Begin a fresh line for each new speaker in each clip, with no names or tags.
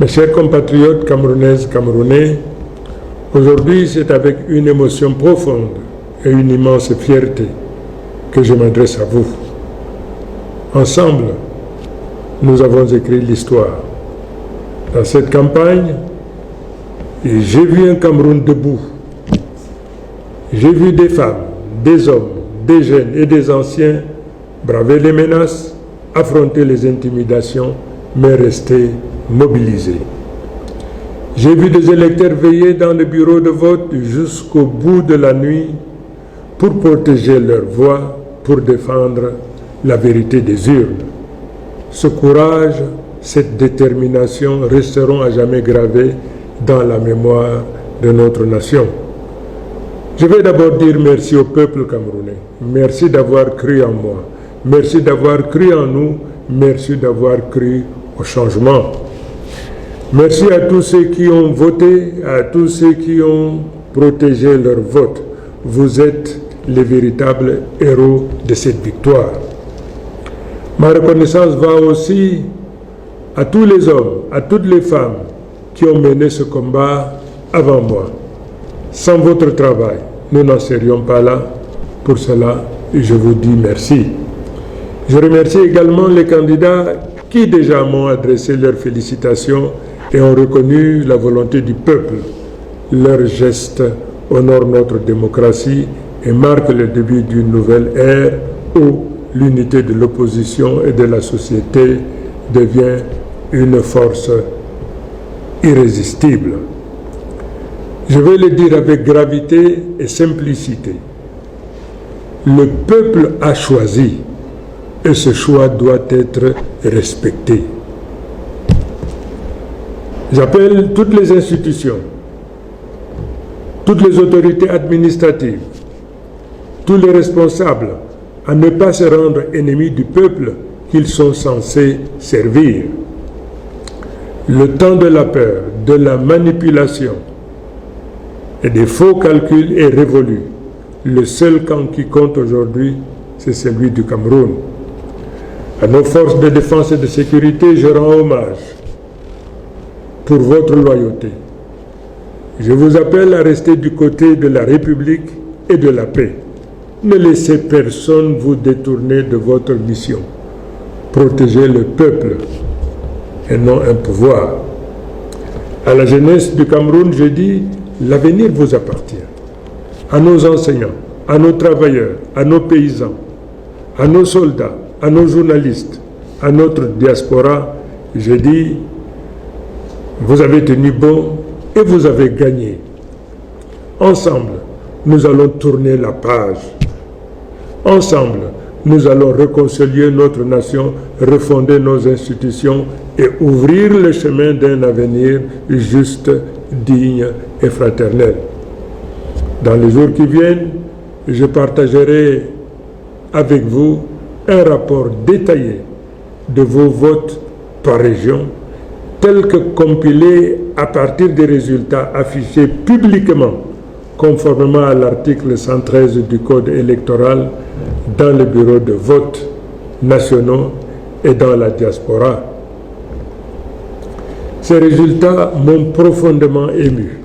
Mes chers compatriotes camerounaises, camerounais, aujourd'hui c'est avec une émotion profonde et une immense fierté que je m'adresse à vous. Ensemble, nous avons écrit l'histoire. Dans cette campagne, j'ai vu un Cameroun debout. J'ai vu des femmes, des hommes, des jeunes et des anciens braver les menaces, affronter les intimidations, mais rester mobilisés. J'ai vu des électeurs veiller dans le bureau de vote jusqu'au bout de la nuit pour protéger leur voix, pour défendre la vérité des urnes. Ce courage, cette détermination resteront à jamais gravés dans la mémoire de notre nation. Je vais d'abord dire merci au peuple camerounais. Merci d'avoir cru en moi. Merci d'avoir cru en nous. Merci d'avoir cru au changement. Merci à tous ceux qui ont voté, à tous ceux qui ont protégé leur vote. Vous êtes les véritables héros de cette victoire. Ma reconnaissance va aussi à tous les hommes, à toutes les femmes qui ont mené ce combat avant moi. Sans votre travail, nous n'en serions pas là. Pour cela, je vous dis merci. Je remercie également les candidats qui déjà m'ont adressé leurs félicitations et ont reconnu la volonté du peuple. Leurs gestes honorent notre démocratie et marquent le début d'une nouvelle ère où l'unité de l'opposition et de la société devient une force irrésistible. Je vais le dire avec gravité et simplicité. Le peuple a choisi et ce choix doit être respecté. J'appelle toutes les institutions, toutes les autorités administratives, tous les responsables à ne pas se rendre ennemis du peuple qu'ils sont censés servir. Le temps de la peur, de la manipulation et des faux calculs est révolu. Le seul camp qui compte aujourd'hui, c'est celui du Cameroun. À nos forces de défense et de sécurité, je rends hommage pour votre loyauté. Je vous appelle à rester du côté de la République et de la paix. Ne laissez personne vous détourner de votre mission. Protégez le peuple et non un pouvoir. À la jeunesse du Cameroun, je dis, l'avenir vous appartient. À nos enseignants, à nos travailleurs, à nos paysans, à nos soldats, à nos journalistes, à notre diaspora, je dis, vous avez tenu bon et vous avez gagné. Ensemble, nous allons tourner la page. Ensemble, nous allons réconcilier notre nation, refonder nos institutions et ouvrir le chemin d'un avenir juste, digne et fraternel. Dans les jours qui viennent, je partagerai avec vous un rapport détaillé de vos votes par région, tel que compilé à partir des résultats affichés publiquement, conformément à l'article 113 du Code électoral, dans les bureaux de vote nationaux et dans la diaspora. Ces résultats m'ont profondément ému.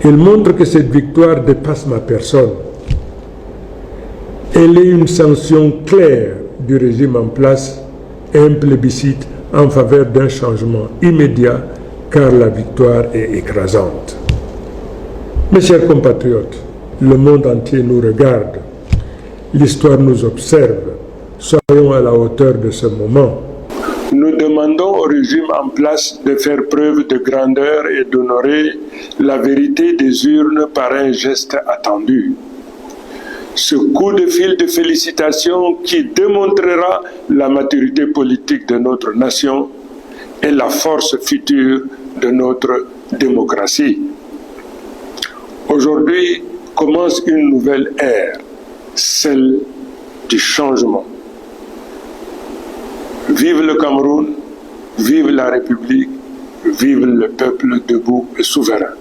Ils montrent que cette victoire dépasse ma personne. Elle est une sanction claire du régime en place et un plébiscite en faveur d'un changement immédiat, car la victoire est écrasante. Mes chers compatriotes, le monde entier nous regarde. L'histoire nous observe. Soyons à la hauteur de ce moment. Nous demandons au régime en place de faire preuve de grandeur et d'honorer la vérité des urnes par un geste attendu. Ce coup de fil de félicitations qui démontrera la maturité politique de notre nation et la force future de notre démocratie. Aujourd'hui commence une nouvelle ère, celle du changement. Vive le Cameroun, vive la République, vive le peuple debout et souverain.